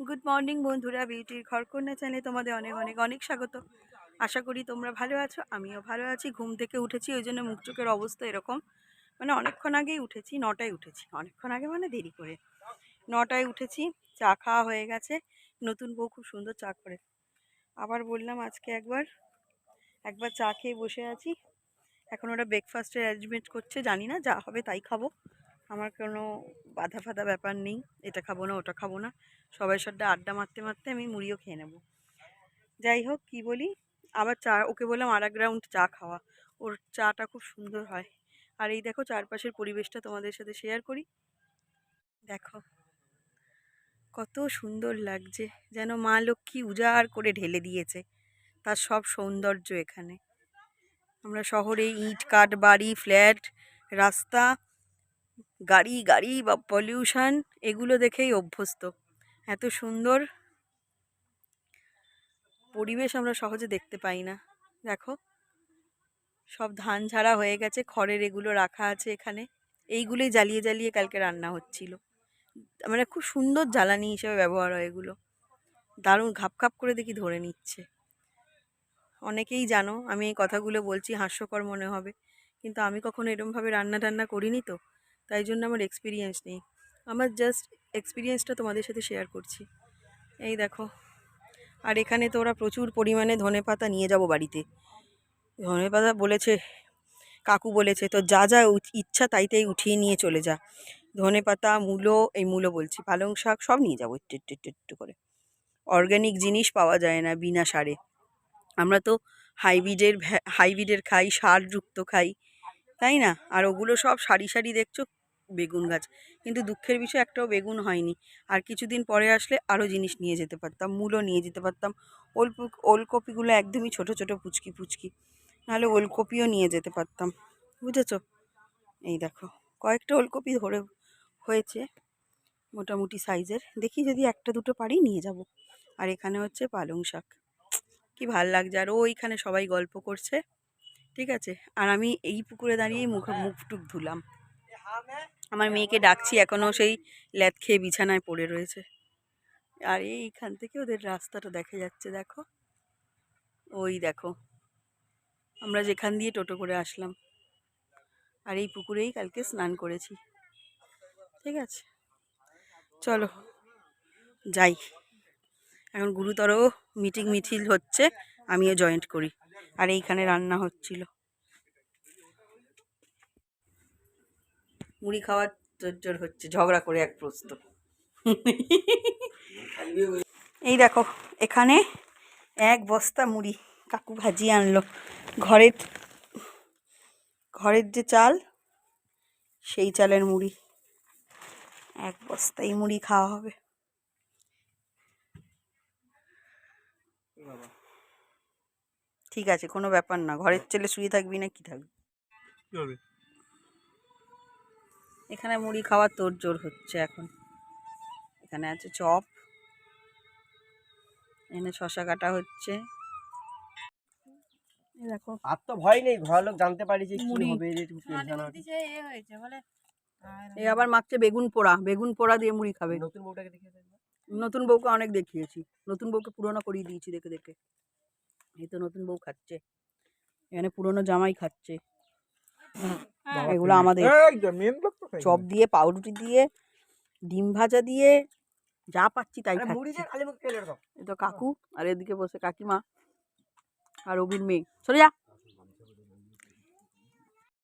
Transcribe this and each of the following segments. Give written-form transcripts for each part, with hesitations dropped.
Good morning বন্ধুরা, বিউটির ঘরকন্যা চ্যানেলে তোমাদের অনেক অনেক অনেক স্বাগত। আশা করি তোমরা ভালো আছো, আমিও ভালো আছি। ঘুম থেকে উঠেছি, ওই জন্য মুখ চোখের অবস্থা এরকম। মানে অনেকক্ষণ আগেই উঠেছি, 9টায় উঠেছি। অনেকক্ষণ আগে মানে দেরি করে 9টায় উঠেছি। চা খাওয়া হয়ে গেছে। নতুন বউ খুব সুন্দর চা করে। আবার বললাম আজকে একবার একবার চা খেয়ে বসে আছি। এখন ওরা ব্রেকফাস্টের অ্যারেঞ্জমেন্ট করছে, জানি না, যা হবে তাই খাবো। আমার কোনো বাধা ফাধা ব্যাপার নেই, এটা খাবো না ওটা খাবো না। সবাই সাথে আড্ডা মারতে মারতে আমি মুড়িও খেয়ে নেব। যাই হোক, কি বলি, আবার চা ওকে বললাম আর এক রাউন্ড চা খাওয়া। ওর চাটা খুব সুন্দর হয়। আর এই দেখো চারপাশের পরিবেশটা তোমাদের সাথে শেয়ার করি। দেখো কত সুন্দর লাগছে, যেন মা লক্ষ্মী উজাড় করে ঢেলে দিয়েছে তার সব সৌন্দর্য এখানে। আমরা শহরে ইট কাঠ বাড়ি, ফ্ল্যাট, রাস্তা, গাড়ি গাড়ি বা পলিউশন, এগুলো দেখেই অভ্যস্ত। এত সুন্দর পরিবেশ আমরা সহজে দেখতে পাই না। দেখো সব ধান ঝাড়া হয়ে গেছে, খড়ের এগুলো রাখা আছে এখানে। এইগুলোই জ্বালিয়ে জ্বালিয়ে কালকে রান্না হচ্ছিল। মানে খুব সুন্দর জ্বালানি হিসেবে ব্যবহার হয় এগুলো। দারুণ ঘাপ ঘাপ করে দেখি ধরে নিচ্ছে। অনেকেই জানো আমি এই কথাগুলো বলছি, হাস্যকর মনে হবে, কিন্তু আমি কখনো এরমভাবে রান্না টান্না করিনি, তো তাই জন্য আমার এক্সপিরিয়েন্স নেই। আমার জাস্ট এক্সপিরিয়েন্সটা তোমাদের সাথে শেয়ার করছি। এই দেখো, আর এখানে তো ওরা প্রচুর পরিমাণে ধনেপাতা নিয়ে যাব বাড়িতে। ধনেপাতা বলেছে, কাকু বলেছে তো যা যা ইচ্ছা তাই তাই উঠিয়ে নিয়ে চলে যা। ধনেপাতা, মূলো, এই মূলো বলছি, পালং শাক সব নিয়ে যাবো একটু একটু একটু একটু করে। অর্গ্যানিক জিনিস পাওয়া যায় না বিনা সারে। আমরা তো হাইব্রিডের খাই, সারযুক্ত খাই, তাই না? আর ওগুলো সব সারি সারি দেখছো বেগুন গাছ, কিন্তু দুঃখের বিষয় একটাও বেগুন হয়নি। আর কিছুদিন পরে আসলে আরও জিনিস নিয়ে যেতে পারতাম, মূলো নিয়ে যেতে পারতাম। ওলকপিগুলো একদমই ছোট ছোট পুচকি পুচকি, নাহলে ওলকপিও নিয়ে যেতে পারতাম, বুঝেছো? এই দেখো কয়েকটা ওলকপি ধরে হয়েছে মোটামুটি সাইজের, দেখি যদি একটা দুটো পারি নিয়ে যাব। আর এখানে হচ্ছে পালং শাক, কি ভাল লাগছে। আর ওইখানে সবাই গল্প করছে, ঠিক আছে। আর আমি এই পুকুরে দাঁড়িয়েই মুখ টুক ধুলাম। আমার মেয়েকে ডাকছি, এখনও সেই ল্যাদ খেয়ে বিছানায় পড়ে রয়েছে। আর এইখান থেকে ওদের রাস্তাটা দেখা যাচ্ছে, দেখো ওই দেখো আমরা যেখান দিয়ে টোটো করে আসলাম। আর এই পুকুরেই কালকে স্নান করেছি, ঠিক আছে। চলো যাই, এখন গুরুতর মিছিল হচ্ছে, আমিও জয়েন্ট করি। আর এইখানে রান্না হচ্ছিল, মুড়ি খাওয়ার জোর হচ্ছে, ঝগড়া করে এক প্রস্ত। এই দেখো এখানে এক বস্তা মুড়ি কাকু ভাজিয়ে আনলো। ঘরের ঘরের যে চাল, সেই চালের মুড়ি, এক বস্তাই মুড়ি খাওয়া হবে। ঠিক আছে, কোনো ব্যাপার না, ঘরের ছেলে শুয়ে থাকবি না কি থাকবি। এখানে মুড়ি খাওয়ার তোড়জোড় হচ্ছে এখন। এখানে আছে চপ, এখানে শশা কাটা হচ্ছে। দেখো আর তো ভয় নেই, ঘর লোক জানতে পারি যে কি মুড়ি, হবে। এ আবার মাখছে বেগুন পোড়া, বেগুন পোড়া দিয়ে মুড়ি খাবে। নতুন বউটাকে দেখে নতুন বউকে অনেক দেখিয়েছি, নতুন বউকে পুরোনো করিয়ে দিয়েছি দেখে দেখে। এই তো নতুন বউ খাচ্ছে, এখানে পুরোনো জামাই খাচ্ছে। এগুলো আমাদের চপ দিয়ে, পাউরুটি দিয়ে, ডিম ভাজা দিয়ে, যা পাচ্ছি তাই খাচ্ছি। এই তো কাকু, আর এদিকে বসে কাকিমা আর অভির মেয়ে। চলে যা।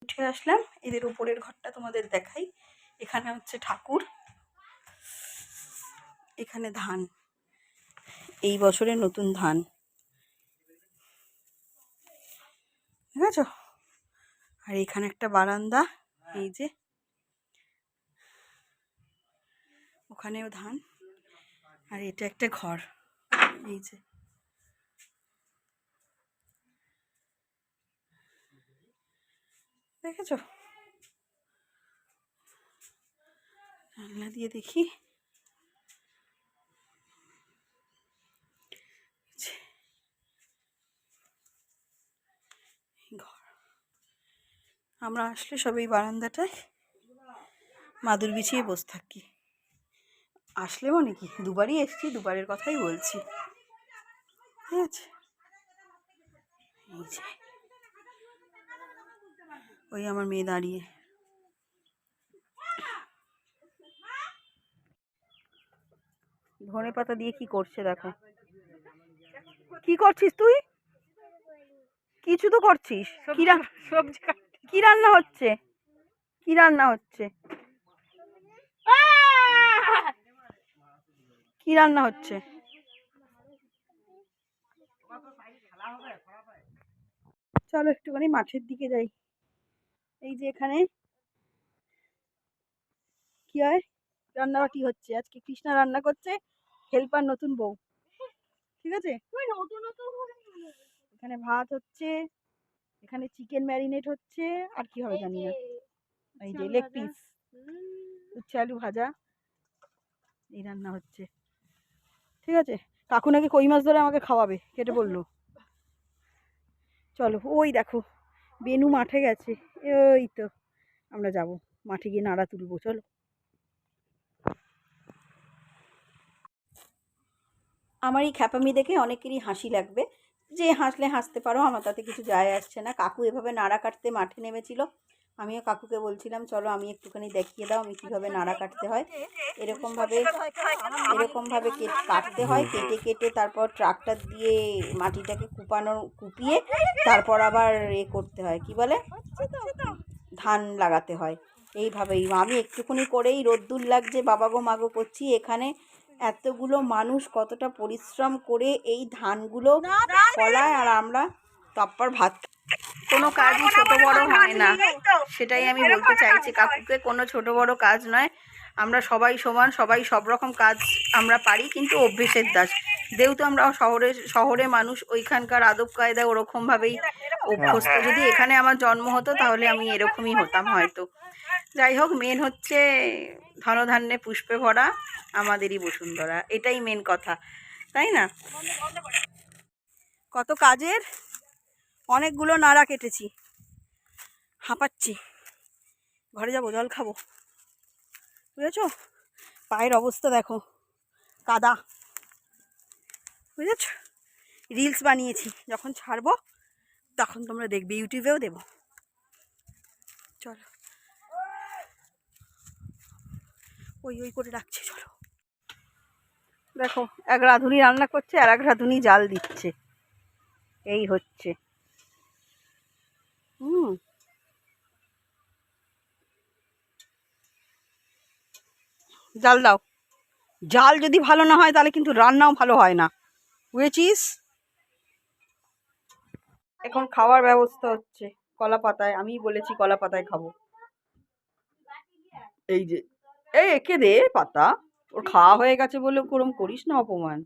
উঠে আসলাম, এদের উপরের ঘরটা তোমাদের দেখাই। এখানে হচ্ছে ঠাকুর, এখানে ধান, এই বছরের নতুন ধান, ঠিক আছে। আর এখানে একটা বারান্দা, এই যে ওখানেও ধান। আর এটা একটা ঘর, এই যে দেখেছো। জানলা দিয়ে দেখি, ঘর। আমরা আসলে সব এই বারান্দাটায় মাদুর বিছিয়ে বসে থাকি। আসলে মানে কি, দুবারই এসছি, দুবারের কথাই বলছি। ঠিক আছে, এই যে ওই আমার মেয়ে দাঁড়িয়ে। ধনে পাতা দিয়ে কি করছে দেখো। কি করছিস তুই? কিছু তো করছিস। সবজি কি রান্না হচ্ছে? কি রান্না হচ্ছে? কি রান্না হচ্ছে? চলো একটুখানি মাঠের দিকে যাই। এই যে এখানে কি হয়, রান্নাবাটি হচ্ছে। আজকে কৃষ্ণা রান্না করছে, হেল্পার নতুন বউ। ঠিক আছে, এখানে ভাত হচ্ছে, এখানে চিকেন ম্যারিনেট হচ্ছে, আর কি হবে জানি না। এই যে লেগ পিস, উচ্ছে আলু ভাজা, এই রান্না হচ্ছে। ঠিক আছে, কাকু নাকি কই মাছ ধরে আমাকে খাওয়াবে, কেটে বললো। চলো, ওই দেখো বেনু মাঠে গেছে। ওই তো আমরা যাব মাঠে গিয়ে নাড়া তুলবো। চলো। আমার এই খ্যাপামি দেখে অনেকেরই হাসি লাগবে, যে হাসলে হাসতে পারো, আমার তাতে কিছু যায় আসছে না। কাকু এভাবে নাড়া কাটতে মাঠে নেমেছিল, আমিও কাকুকে বলছিলাম চলো আমি একটুখানি দেখিয়ে দাও আমি কীভাবে নাড়া কাটতে হয়। এরকমভাবে কাটতে হয়, কেটে কেটে তারপর ট্রাক্টর দিয়ে মাটিটাকে কুপিয়ে তারপর আবার করতে হয়, কি বলে, ধান লাগাতে হয়। এইভাবেই আমি একটুখানি করেই রোদ্দুর লাগছে, বাবা গো মাগো করছি। এখানে এতগুলো মানুষ কতটা পরিশ্রম করে এই ধানগুলো ফলায়, আর আমরা তারপর ভাত। কোনো কাজই ছোট বড় হয় না, সেটাই আমি বলতে চাইছি কাকুকে। কোনো ছোট বড় কাজ নয়, আমরা সবাই সমান, সবাই সব রকম কাজ আমরা পারি, কিন্তু অভ্যেসের দাস। যেহেতু আমরা শহরে মানুষ, ওইখানকার আদব কায়দা ওরকমভাবেই অভ্যস্ত। যদি এখানে আমার জন্ম হতো তাহলে আমি এরকমই হতাম হয়তো। যাই হোক, মেন হচ্ছে ধনধান্যে পুষ্পে ভরা আমাদেরই বসুন্ধরা, এটাই মেন কথা, তাই না? কত কাজের, অনেকগুলো নাড়া কেটেছি, হাঁপাচ্ছি। ঘরে যাবো, জল খাবো, বুঝেছো? পায়ের অবস্থা দেখো, কাদা, বুঝেছ? রিলস বানিয়েছি, যখন ছাড়বো তখন তোমরা দেখবে, ইউটিউবেও দেবো। চলো, ওই ওই করে রাখছে, চলো। দেখো, এক রাঁধুনি রান্না করছে আর এক রাঁধুনি জাল দিচ্ছে, এই হচ্ছে। জাল দাও। জাল যদি ভালো না হয় তাহলে কিন্তু রান্নাও ভালো হয় না, বুঝেছিস? এখন খাওয়ার ব্যবস্থা হচ্ছে কলা পাতায়, আমি বলেছি কলা পাতায় খাবো। এই যে, এই একে দে পাতা, ওর খাওয়া হয়ে গেছে বলে ওরম করিস না অপমান।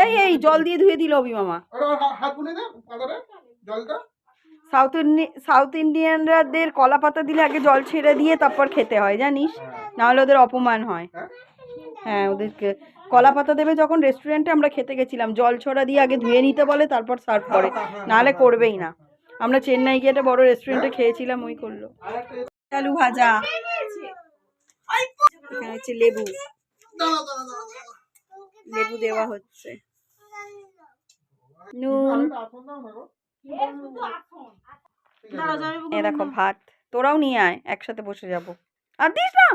এই এই জল দিয়ে ধুয়ে দিল অভি মামা। সাউথ ইন্ডিয়ানদের কলা পাতা দিলে আগে জল ছেড়ে দিয়ে তারপর খেতে হয়, জানিস? নাহলে ওদের অপমান হয়। হ্যাঁ, ওদেরকে কলা পাতা দেবে যখন রেস্টুরেন্টে আমরা খেতে গেছিলাম, জল ছড়া দিয়ে আগে ধুয়ে নিতে বলে, তারপর সার্ভ করে, নাহলে করবেই না। আমরা চেন্নাই গিয়ে একটা বড় রেস্টুরেন্টে খেয়েছিলাম, ওই করলো। আলু ভাজা, এখানে হচ্ছে লেবু, লেবু দেওয়া হচ্ছে, নুন, এ দেখো ভাত। তোরাও নিয়ে আয়, একসাথে বসে যাবো। আর দিস না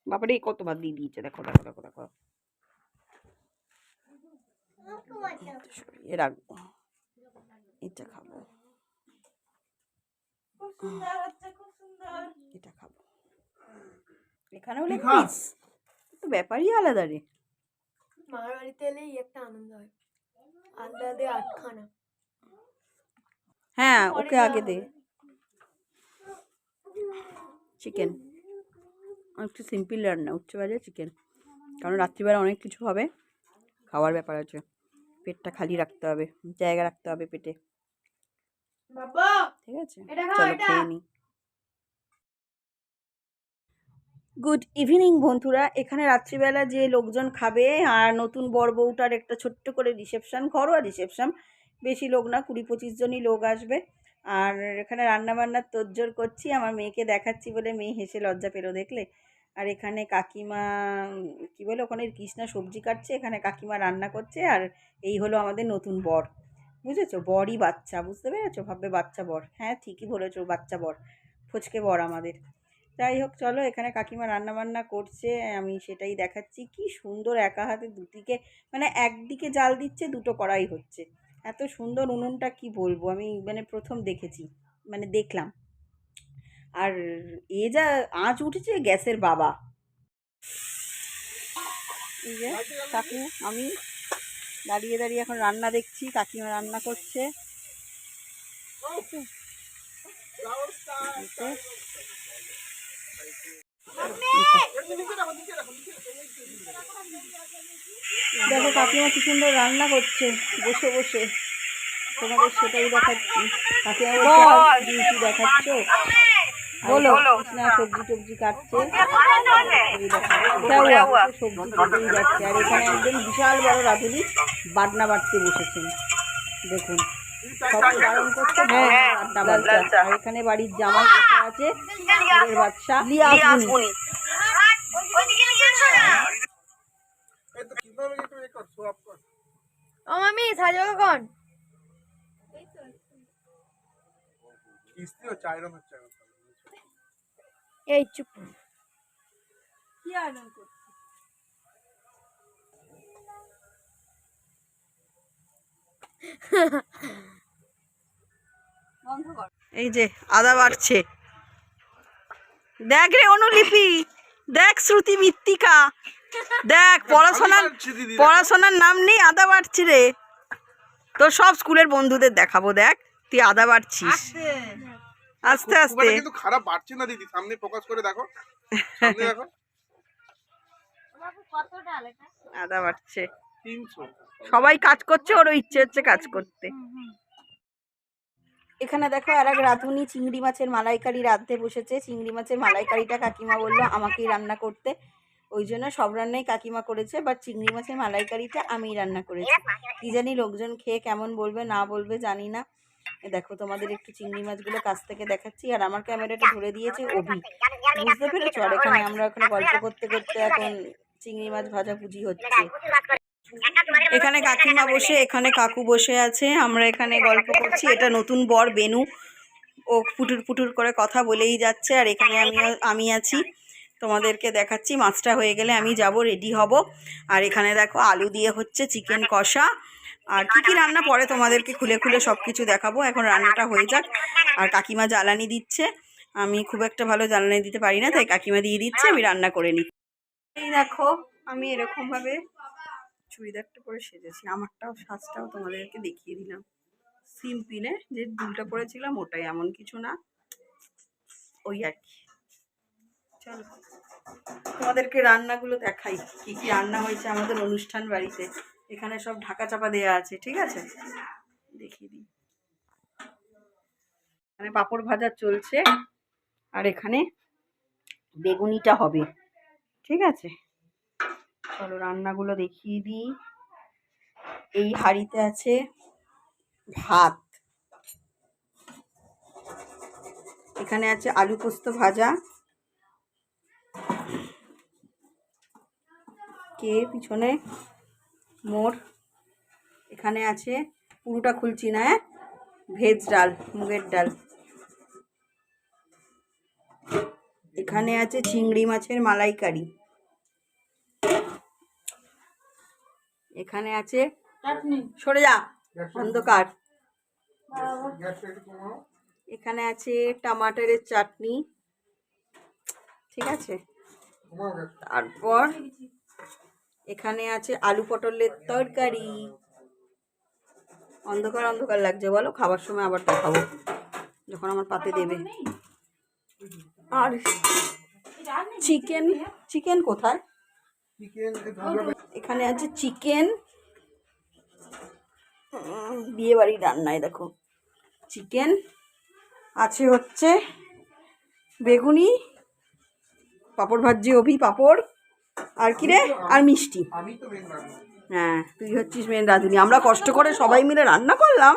বাবারে, কত ভাত দিয়ে দিয়েছে, দেখো দেখো দেখো দেখো। এ রাখবো, এটা খাবো, এটা খাবো, এখানেও লেগ পিস, তো ব্যাপারই আলাদা রে। মামার বাড়িতে এলেই একটা আনন্দ হয়, আলাদা দে আটখানা। হ্যাঁ, ওকে আগে দে চিকেন, একটু সিম্পল রান্না, উচ্ছে ভাজা চিকেন, কারণ রাত্রিবেলা অনেক কিছু হবে, খাওয়ার ব্যাপার আছে, পেটটা খালি রাখতে হবে, জায়গা রাখতে হবে পেটে। ঠিক আছে, চলো খেয়ে নিই। গুড ইভিনিং বন্ধুরা। এখানে রাত্রিবেলা যে লোকজন খাবে, আর নতুন বর বউটার একটা ছোট্ট করে রিসেপশান, ঘরোয়া রিসেপশান, বেশি লোক না, 20-25 জনই লোক আসবে। আর এখানে রান্নাবান্নার তোড়জোড় করছি, আমার মেয়েকে দেখাচ্ছি বলে মেয়ে হেসে লজ্জা পেলো, দেখলে? আর এখানে কাকিমা কি বলে ওখানে কৃষ্ণা সবজি কাটছে, এখানে কাকিমা রান্না করছে। আর এই হলো আমাদের নতুন বর, বুঝেছো? বরই বাচ্চা, বুঝতে পেরেছো? ভাববে বাচ্চা বর, হ্যাঁ ঠিকই বলেছো, বাচ্চা বর, ফচকে বর আমাদের। যাই হোক চলো, এখানে কাকিমা রান্না বান্না করছে, আমি সেটাই দেখাচ্ছি। কি সুন্দর একা হাতে দুদিকে, মানে একদিকে জাল দিচ্ছে, দুটো কড়াই হচ্ছে। এত সুন্দর উনুনটা কি বলবো, আমি মানে প্রথম দেখেছি, মানে দেখলাম। আর এ যা আঁচ উঠেছে গ্যাসের বাবা। এই যে কাকু, আমি দাঁড়িয়ে দাঁড়িয়ে এখন রান্না দেখছি, কাকিমা রান্না করছে। দেখো কাকিমা কি সুন্দর রান্না করছে বসে বসে, তোমাদের সেটাই দেখাচ্ছি। কাকিমা বলছে ডিউটি দেখাচ্ছ, বলো কৃষ্ণা সবজি টবজি কাটছে, সবজি কেটেই যাচ্ছে। আর এখানে একদম বিশাল বড় রাঁধুনি বাটনা বাটতে বসেছেন, দেখুন সবাই বারণ করছে বাটনা বাটছে। আর এখানে বাড়ির জামাই বসে আছে, ছেলের বাচ্চা লিয়াসমণি। ও মামি সাজো কখন? এই চুপ। কি আয়োজন করছে? এই যে আদা বাড়ছে, দেখ রে অনুলিপি, দেখ শ্রুতি মৃত্তিকা, দেখ পড়াশোনার নাম নেই, আদা বাড়ছে রে। তোর সব স্কুলের বন্ধুদের দেখাবো, দেখ তুই আদা বাড়ছিস আস্তে আস্তে। কিন্তু খারাপ বাড়ছে না দিদি, সামনে ফোকাস করে দেখো, সামনে দেখো আদা বাড়ছে, 300। সবাই কাজ করছে, ওরও ইচ্ছে হচ্ছে কাজ করতে। এখানে দেখো আর এক রাঁধুনি চিংড়ি মাছের মালাইকারি রাঁধতে বসেছে। চিংড়ি মাছের মালাইকারিটা কাকিমা বললো আমাকেই রান্না করতে, ওই জন্য সব রান্নাই কাকিমা করেছে, বাট চিংড়ি মাছের মালাইকারিটা আমিই রান্না করেছি। কি জানি লোকজন খেয়ে কেমন বলবে না বলবে জানি না। দেখো তোমাদের একটু চিংড়ি মাছগুলো কাছ থেকে দেখাচ্ছি। আর আমার ক্যামেরাটা ধরে দিয়েছে অভি, বুঝতে পেরেছো? আর এখানে আমরা ওখানে গল্প করতে করতে এখন চিংড়ি মাছ ভাজাভুজি হচ্ছে। এখানে কাকিমা বসে, এখানে কাকু বসে আছে, আমরা এখানে গল্প করছি। এটা নতুন বর বেনু, ও পুটুর পুটুর করে কথা বলেই যাচ্ছে। আর এখানে আমি আছি, তোমাদেরকে দেখাচ্ছি। মাছটা হয়ে গেলে আমি যাব, রেডি হব। আর এখানে দেখো আলু দিয়ে হচ্ছে চিকেন কষা, আর কি কি রান্না পরে তোমাদেরকে খুলে খুলে সব কিছু দেখাবো। এখন রান্নাটা হয়ে যাক। আর কাকিমা জ্বালানি দিচ্ছে, আমি খুব একটা ভালো জ্বালানি দিতে পারি না, তাই কাকিমা দিয়ে দিচ্ছে, আমি রান্না করে নিই। এই দেখো আমি এরকমভাবে চুড়িদারটা পরে সেজেছি, আমারটাও সাজটাও তোমাদেরকে দেখিয়ে দিলাম। সিম্পলে যে দুলটা পরেছিলাম ওটাই, এমন কিছু না, ওই আর কি। চলো তোমাদেরকে রান্নাগুলো দেখাই, কি কি রান্না হয়েছে আমাদের অনুষ্ঠান বাড়িতে। এখানে সব ঢাকা চাপা দেওয়া আছে, ঠিক আছে, দেখিয়ে দিই। এখানে পাঁপড় ভাজা চলছে, আর এখানে বেগুনিটা হবে, ঠিক আছে। চলো রান্নাগুলো দেখিয়ে দিই। এই হাঁড়িতে আছে ভাত, এখানে আছে আলু পোস্ত ভাজা, কে পিছনে মোর, এখানে আছে পুরোটা খুলছি না, ভেজ ডাল, মুগের ডাল, এখানে আছে চিংড়ি মাছের মালাইকারি, এখানে আছে সরে যা অন্ধকার, এখানে আছে টমাটারের চাটনি, ঠিক আছে। তারপর এখানে আছে আলু পটলের তরকারি। অন্ধকার অন্ধকার লাগছে বলো, খাবার সময় আবার দেখাবো যখন আমার পাতে দেবে। আর চিকেন, চিকেন কোথায়? এখানে আছে চিকেন, বিয়ে বাড়ির রান্নায় দেখো চিকেন আছে, হচ্ছে বেগুনি, পাঁপড় ভাজি, অভি পাঁপড়, আর কি রে, আর মিষ্টি। হ্যাঁ তুই হচ্ছিস মেন রাঁধুনি, আমরা কষ্ট করে সবাই মিলে রান্না করলাম,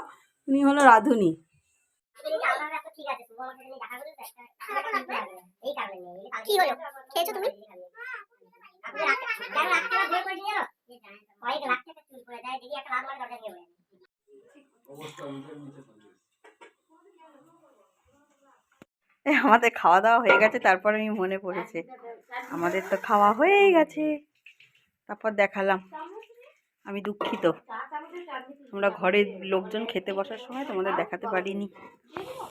উনি হলো রাঁধুনি। কি হলো খেয়েছো তুমি? আমাদের খাওয়া দাওয়া হয়ে গেছে, তারপর আমি মনে পড়েছে আমাদের তো খাওয়া হয়েই গেছে। তারপর দেখালাম। আমি দুঃখিত, আমরা ঘরের লোকজন খেতে বসার সময় তোমাদের দেখাতে পারিনি।